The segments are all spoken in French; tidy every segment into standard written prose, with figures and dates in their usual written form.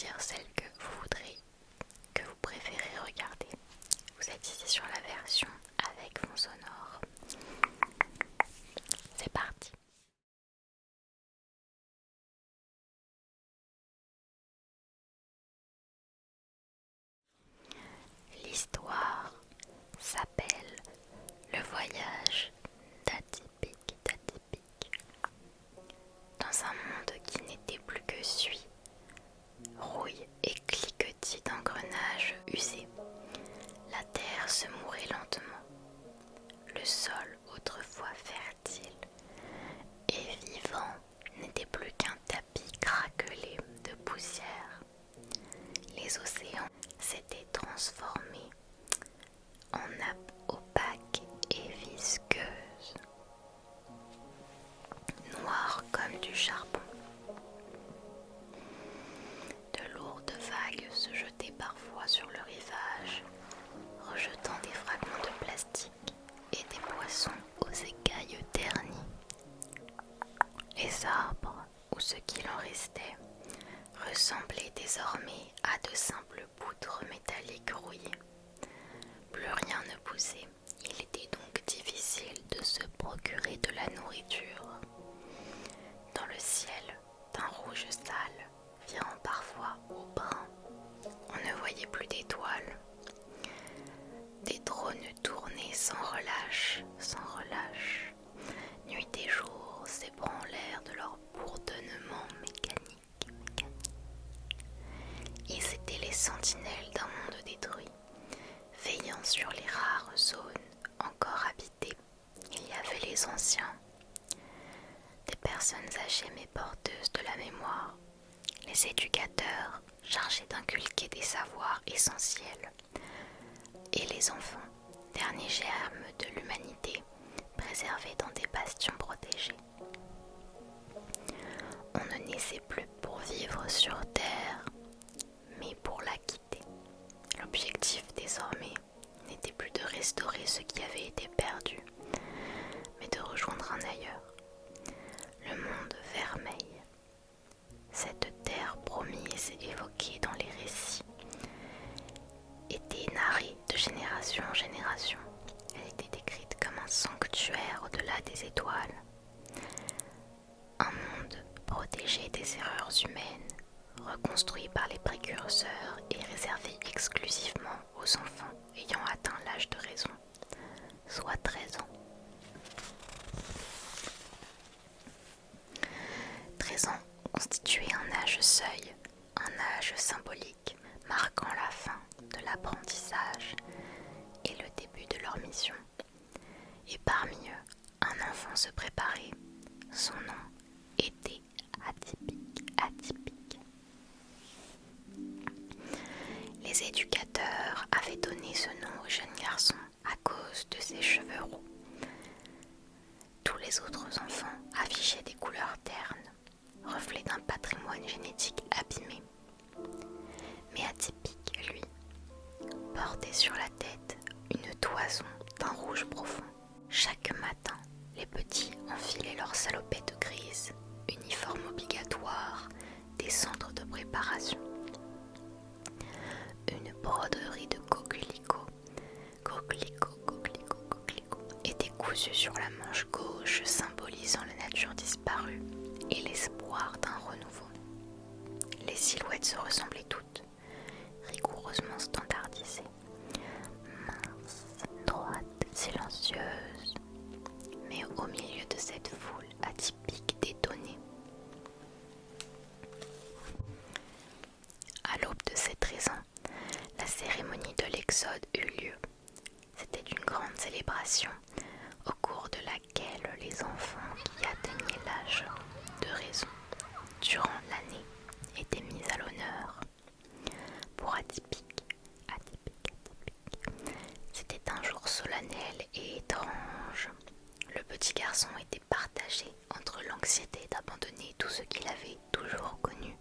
choisir celle que vous voudrez, que vous préférez regarder. Vous êtes ici sur la version avec fond sonore. C'est parti. L'histoire s'appelle Le voyage d'Atypique. Dans un monde qui n'était plus que suie, rouille et cliquetis d'engrenages usés, la terre se mourait lentement. Le sol, autrefois fertile et vivant, n'était plus qu'un tapis craquelé de poussière. Les océans s'étaient transformés en nappes opaques et visqueuses, noires comme du charbon. De lourdes vagues se jetaient parfois sur le rivage, rejetant des fragments de plastique et des poissons aux écailles ternies. Les arbres, ou ce qu'il en restait, ressemblaient désormais à de simples poutres métalliques rouillées. Plus rien ne poussait, il était donc difficile de se procurer de la nourriture. Dans le ciel, d'un rouge sale, virant parfois au brun, on ne voyait plus d'étoiles. Des drones tournaient sans relâche, nuit et jour s'ébranlèrent de leur bourdonnement mécanique. Ils étaient les sentinelles d'un monde détruit, veillant sur les rares zones encore habitées. Il y avait les anciens, des personnes âgées mais porteuses de la mémoire, les éducateurs chargés d'inculquer des savoirs essentiels, et les enfants, derniers germes de l'humanité, préservés dans des bastions protégés. On ne naissait plus pour vivre sur Terre, mais pour la quitter. L'objectif désormais n'était plus de restaurer ce qui avait été perdu, mais de rejoindre un ailleurs, le monde vermeil. Cette terre promise évoquée dans les récits était narrée de génération en génération. Elle était décrite comme un sanctuaire au-delà des étoiles, un monde protégé des erreurs humaines, reconstruit par les précurseurs et réservé exclusivement aux enfants ayant atteint l'âge de raison, soit 13 ans. 13 ans constituait un âge seuil, un âge symbolique marquant la fin de l'apprentissage et le début de leur mission. Et parmi eux, un enfant se préparait. Son nom était Atypique. Les éducateurs avaient donné ce nom au jeune garçon à cause de ses cheveux roux. Tous les autres enfants affichaient des couleurs ternes, reflet d'un patrimoine génétique abîmé. Mais Atypique, lui, portait sur la tête une toison d'un rouge profond. Chaque matin, les petits enfilaient leurs salopettes grises, uniforme obligatoire des centres de préparation. Une broderie de coquelicots était cousue sur la manche gauche, symbolisant la nature disparue et l'espoir d'un renouveau. Les silhouettes se ressemblaient toutes, rigoureusement standardisées, minces, droites, silencieuses, mais au milieu de cette foule atypique détonnée. À l'aube de ces 13 ans, la cérémonie de l'Exode eut lieu. C'était une grande célébration au cours de laquelle les enfants qui atteignaient l'âge de raison durant l'année étaient mis à l'honneur. Pour Atypique, c'était un jour solennel et étrange. Le petit garçon était partagé entre l'anxiété d'abandonner tout ce qu'il avait toujours connu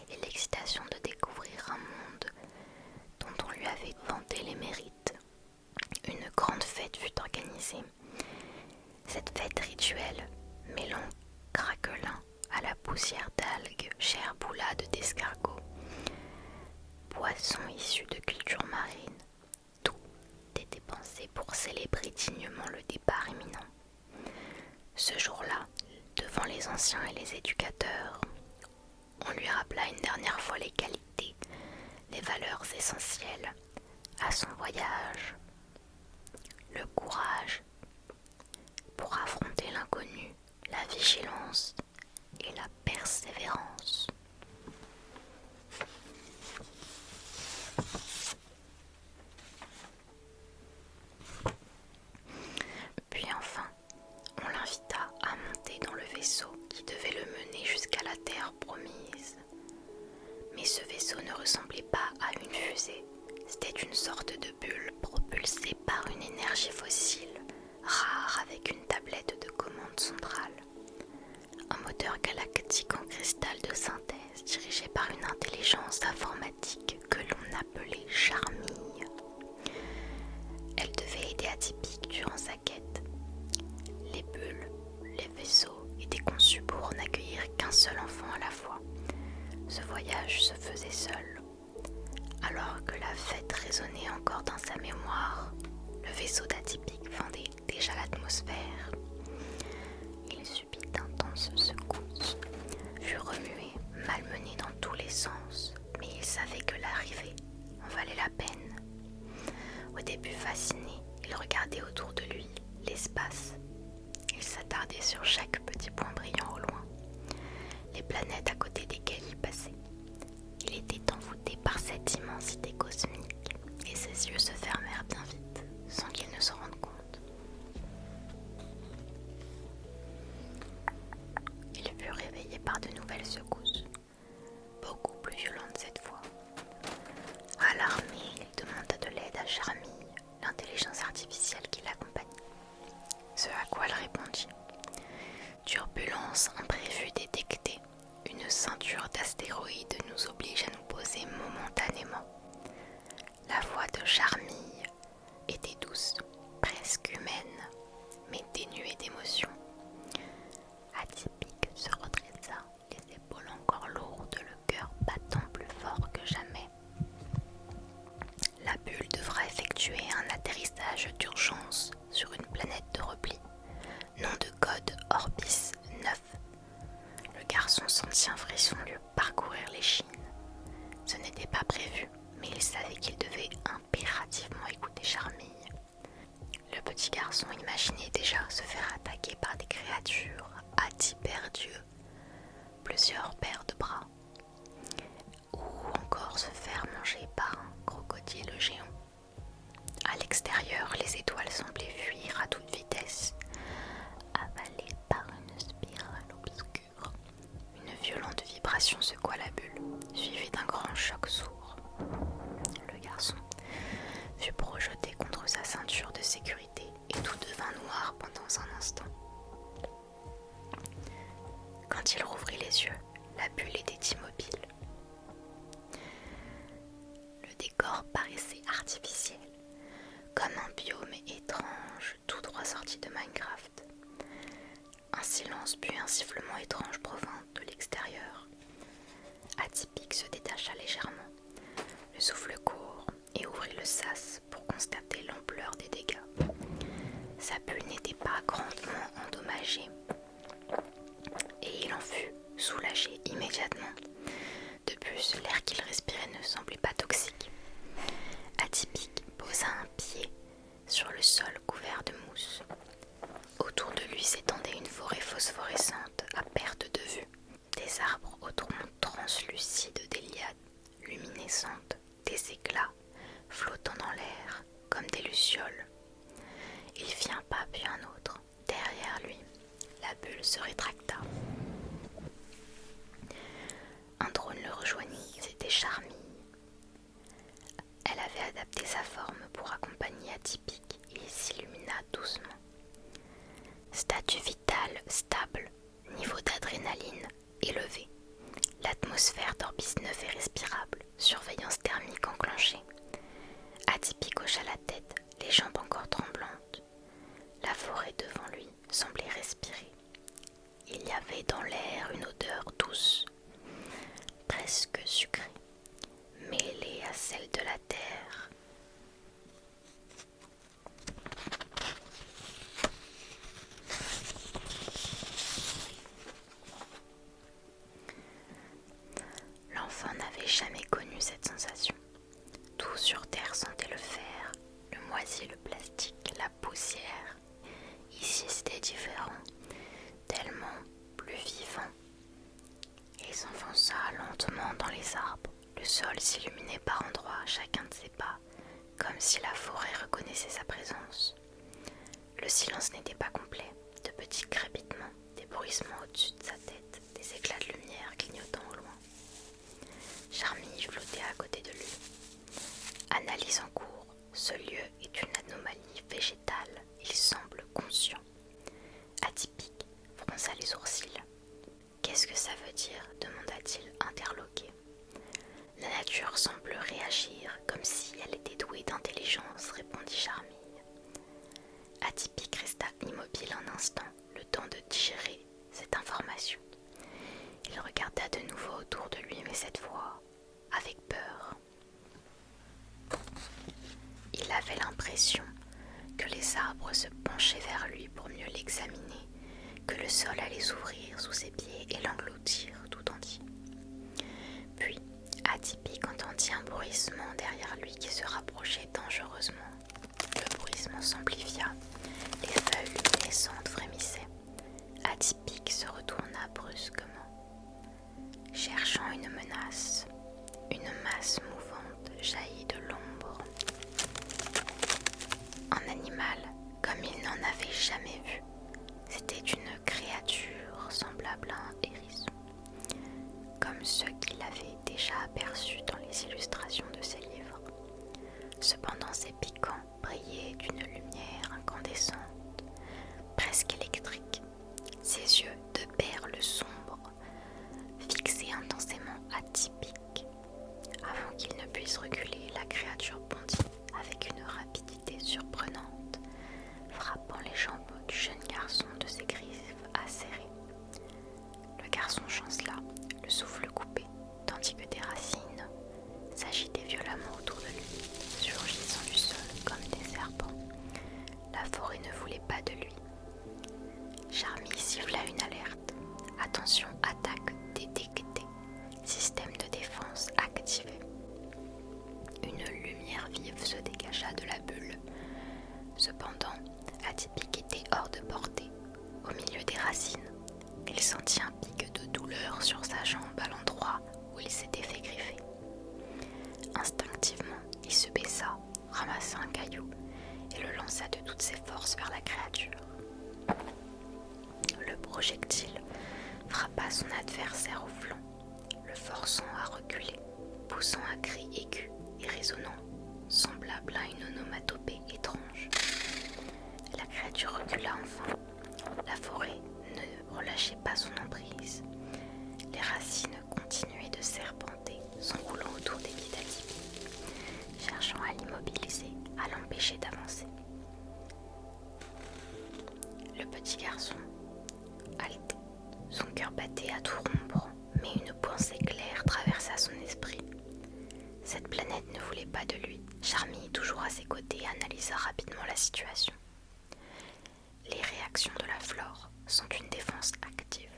et l'excitation de découvrir un monde dont on lui avait vanté les mérites. Une grande fête fut organisée. Cette fête rituelle, mêlant craquelin à la poussière d'algues, chère boulade d'escargots, boissons issues de cultures marines. Tout était pensé pour célébrer dignement le départ imminent. Ce jour-là, devant les anciens et les éducateurs, on lui rappela une dernière fois les qualités, les valeurs essentielles à son voyage. Le courage pour affronter l'inconnu, la vigilance et la persévérance. Puis enfin, on l'invita à monter dans le vaisseau qui devait le mener jusqu'à la terre promise. Mais ce vaisseau ne ressemblait pas à une fusée. C'était une sorte de bulle propulsée par une énergie fossile, rare avec une tablette de commande centrale. Un moteur galactique en cristal de synthèse dirigé par une intelligence informatique que l'on appelait Charmille. Elle devait aider Atypique durant sa quête. Les bulles, les vaisseaux étaient conçus pour n'accueillir qu'un seul enfant à la fois. Ce voyage se faisait seul. Alors que la fête résonnait encore dans sa mémoire, le vaisseau d'Atypique fendait déjà l'atmosphère. Il subit d'intenses secousses, fut remué, malmené dans tous les sens, mais il savait que l'arrivée en valait la peine. Au début fasciné, il regardait autour de lui l'espace. Il s'attardait sur chaque petit point brillant au loin, les planètes à côté desquelles il passait. Il était envoûté par cette immensité cosmique et ses yeux se fermèrent bien vite, sans qu'il ne s'en rende compte. Il fut réveillé par de nouvelles secousses, beaucoup plus violentes cette fois. Alarmé, il demanda de l'aide à Charmille, l'intelligence artificielle qui l'accompagnait. Ce à quoi elle répondit: turbulence imprévue détectée. Une ceinture d'astéroïdes nous oblige à nous poser momentanément. La voix de Charmille était douce, presque humaine, mais dénuée d'émotion. Atypique se redressa, les épaules encore lourdes, le cœur battant plus fort que jamais. La bulle devra effectuer un atterrissage d'urgence sur une planète de repli. Nom de code Orbis 9. Le garçon sentit un frisson lui parcourir l'échine. Ce n'était pas prévu, mais il savait qu'il devait impérativement écouter Charmille. Le petit garçon imaginait déjà se faire attaquer par des créatures à 10 paires d'yeux, plusieurs paires de bras, ou encore se faire manger par un crocodile géant. À l'extérieur, les étoiles semblaient fuir à toute vitesse, avalées par une spirale obscure. Une violente vibration secoua la bulle, suivie d'un grand choc sourd. Le garçon fut projeté contre sa ceinture de sécurité et tout devint noir pendant un instant. Quand il rouvrit les yeux, la bulle était immobile. Le décor paraissait artificiel, comme un biome étrange tout droit sorti de Minecraft. Un silence puis un sifflement étrange provinrent de l'extérieur. Atypique se détacha légèrement, le souffle court, et ouvrit le sas pour constater l'ampleur des dégâts. Sa bulle n'était pas grandement endommagée, et il en fut soulagé immédiatement. De plus, l'air qu'il respirait ne semblait pas toxique. Atypique posa un pied sur le sol couvert de mousse. Autour de lui s'étendait une forêt phosphorescente à perte de vue. Des arbres aux troncs translucides, des lianes luminescentes, des éclats flottant dans l'air comme des lucioles. Il fit un pas puis un autre. Derrière lui, la bulle se rétracta. Un drone le rejoignit, c'était Charmille. Elle avait adapté sa forme pour accompagner Atypique et s'illumina doucement. Statut vital stable, niveau d'adrénaline élevé. L'atmosphère d'Orbis 9 est respirable, surveillance thermique enclenchée. Atypique hocha la tête, les jambes encore tremblantes. La forêt devant lui semblait respirer. Il y avait dans l'air une odeur douce, presque sucrée, mêlée à celle de la terre. L'enfant n'avait jamais connu cette sensation. Tout sur terre sentait le fer, le moisi, le plastique, la poussière. Ici c'était différent, tellement plus vivant. Il s'enfonça lentement dans les arbres. Le sol s'illuminait par endroits, chacun de ses pas, comme si la forêt reconnaissait sa présence. Le silence n'était pas complet. De petits crépitements, des bruissements au-dessus de sa tête, des éclats de lumière clignotant au loin. Charmille flottait à côté de lui. Analyse en cours. Ce lieu est une anomalie végétale. Il semble conscient. Atypique, fronça les sourcils. Qu'est-ce que ça veut dire demanda-t-il interloqué. La nature semble réagir comme si elle était douée d'intelligence, répondit Charmille. Atypique resta immobile un instant, le temps de digérer cette information. Il regarda de nouveau autour de lui, mais cette fois avec peur. Il avait l'impression que les arbres se penchaient vers lui pour mieux l'examiner, que le sol allait s'ouvrir sous ses pieds et l'engloutir tout entier. Puis, Atypique entendit un bruissement derrière lui qui se rapprochait dangereusement. Le bruissement s'amplifia, les feuilles luminescentes frémissaient. Atypique se retourna brusquement, cherchant une menace. Une masse mouvante jaillit de l'ombre. Un animal comme il n'en avait jamais vu. C'était une créature semblable à un hérisson, comme ceux qu'il avait déjà aperçus dans les illustrations de ses livres. Cependant ses piquants brillaient d'une lumière incandescente, presque électrique. Ses yeux de perles sombres fixaient intensément Atypique. Avant qu'il ne puisse reculer, la créature bondit avec une rapidité surprenante, frappant les jambes du jeune garçon de ses griffes acérées. Le garçon chancela, le souffle coupé, tandis que des racines s'agitaient violemment autour de lui, surgissant du sol comme des serpents. La forêt ne voulait pas de lui. Charmille siffla une alerte. Attention, attaque détectée. Système de défense activé. Une lumière vive se dégagea de la bulle. Cependant, Atypique était hors de portée, au milieu des racines. Il sentit un pic de douleur sur sa jambe à l'endroit où il s'était fait griffer. Instinctivement, il se baissa, ramassa un caillou et le lança de toutes ses forces vers la créature. Le projectile frappa son adversaire au flanc, le forçant à reculer, poussant un cri aigu et résonnant, semblable à une onomatopée étrange. La créature recula enfin. La forêt ne relâchait pas son emprise. Les racines continuaient de serpenter, s'enroulant autour des pieds d'Atypique, cherchant à l'immobiliser, à l'empêcher d'avancer. Le petit garçon haletait. Son cœur battait à tout rompre, mais une pensée claire traversa son esprit. Cette planète ne voulait pas de lui. Charmille, toujours à ses côtés, analysa rapidement la situation. Les réactions de la flore sont une défense active.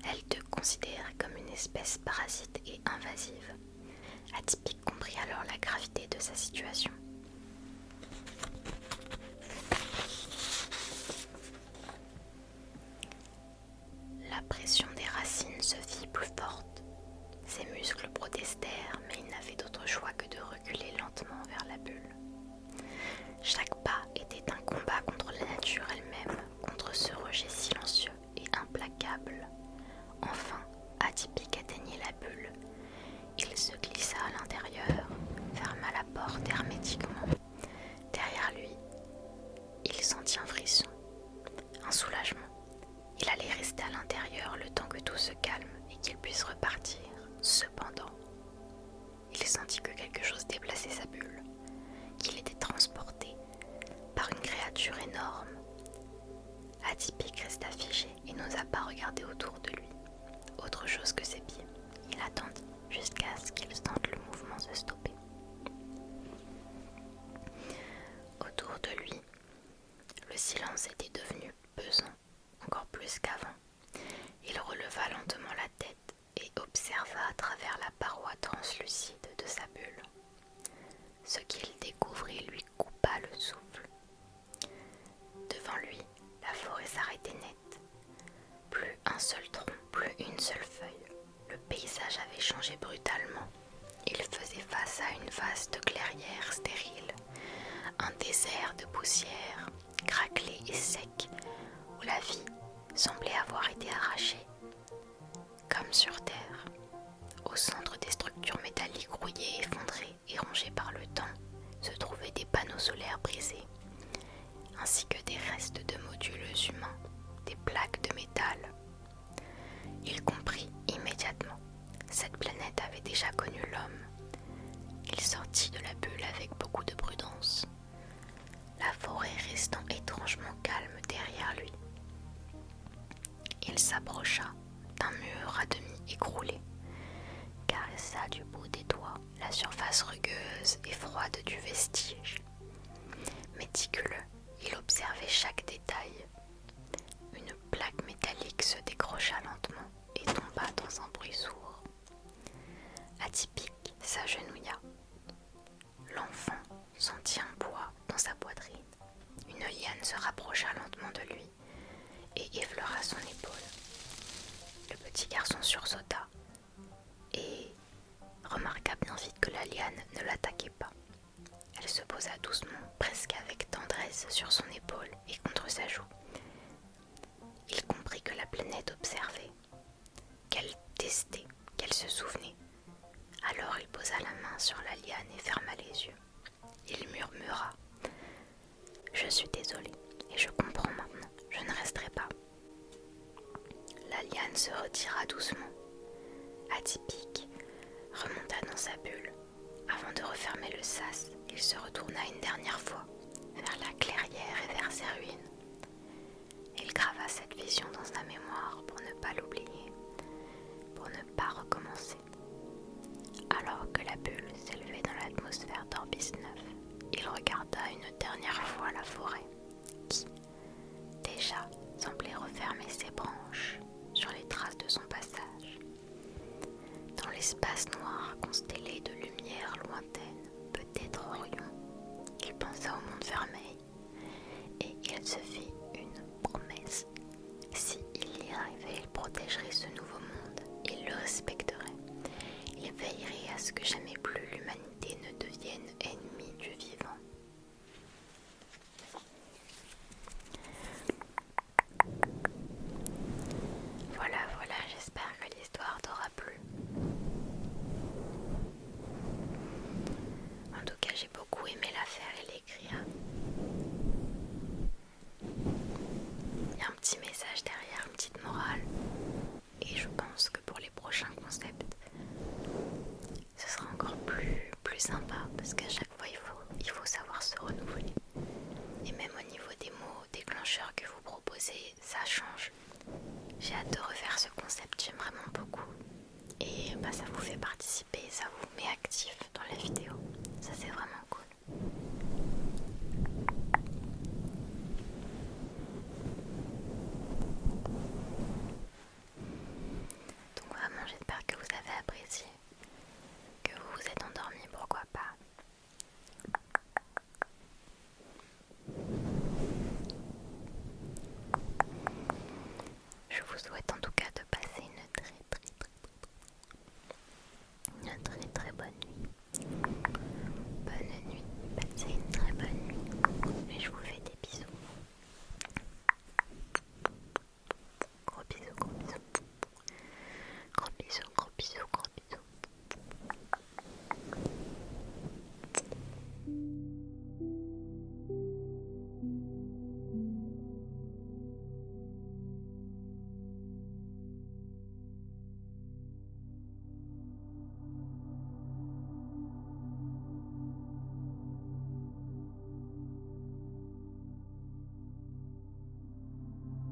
Elle te considère comme une espèce parasite et invasive. Atypique comprit alors la gravité de sa situation. La pression des racines se fit plus forte. Ses muscles protestèrent, mais il n'avait d'autre choix que de reculer lentement vers la bulle. Chaque pas était un combat contre la nature elle-même, contre ce rejet silencieux et implacable. Enfin, Atypique atteignit la bulle. Il se glissa à l'intérieur, ferma la porte hermétiquement travers la paroi translucide de sa bulle. Ce qu'il découvrit lui coupa le souffle. Devant lui, la forêt s'arrêtait net. Plus un seul tronc, plus une seule feuille. Le paysage avait changé brutalement. Il faisait face à une vaste clairière stérile, un désert de poussière, craquelé et sec, où la vie semblait avoir été arrachée. Comme sur Terre, au centre des structures métalliques rouillées, effondrées et rongées par le temps, se trouvaient des panneaux solaires brisés, ainsi que des restes de modules humains, des plaques de métal. Il comprit immédiatement. Cette planète avait déjà connu l'homme. Il sortit de la bulle avec beaucoup de prudence, la forêt restant étrangement calme derrière lui. Il s'approcha d'un mur à demi écroulé, caressa du bout des doigts la surface rugueuse et froide du vestige. Méticuleux, il observait chaque détail. Une plaque métallique se décrocha lentement et tomba dans un bruit sourd. Atypique s'agenouilla. L'enfant sentit un poids dans sa poitrine. Une liane se rapprocha lentement de lui et effleura son épaule. Le petit garçon sursauta et remarqua bien vite que la liane ne l'attaquait pas. Elle se posa doucement, presque avec tendresse, sur son épaule et contre sa joue. Il comprit que la planète observait, qu'elle testait, qu'elle se souvenait. Alors il posa la main sur la liane et ferma les yeux. Il murmura : « Je suis désolé et je comprends maintenant, je ne resterai pas. » La liane se retira doucement. Atypique remonta dans sa bulle. Avant de refermer le sas, il se retourna une dernière fois vers la clairière et vers ses ruines. Il grava cette vision dans sa mémoire pour ne pas l'oublier, pour ne pas recommencer. Alors que la bulle s'élevait dans l'atmosphère d'Orbis 9, il regarda une dernière fois la forêt, qui, déjà, semblait refermer ses branches sur les traces de son passage. Dans l'espace noir constellé de lumière lointaine, peut-être Orion, il pensa au monde vermeil, et il se fit une promesse. Si il y arrivait, il protégerait ce nouveau monde, il le respecterait. Il veillerait à ce que jamais plus l'humanité ne devienne ennemie du vivant. Voilà, j'espère que l'histoire t'aura plu. En tout cas, j'ai beaucoup aimé la faire et l'écrire. Il y a un petit message derrière, une petite morale. Et je pense que pour les prochains concepts, ce sera encore plus sympa parce qu'à chaque fois, il faut savoir se renouveler. Et même au niveau des mots déclencheurs que vous proposez, ça change. J'ai hâte de refaire ce concept, j'aime vraiment beaucoup. Et ça vous fait participer, ça vous met actif dans la vidéo. Ça, c'est vraiment cool. Donc vraiment, j'espère que vous avez apprécié, que vous vous êtes endormi, pourquoi pas. Je vous souhaite en tout cas de passer une très bonne nuit.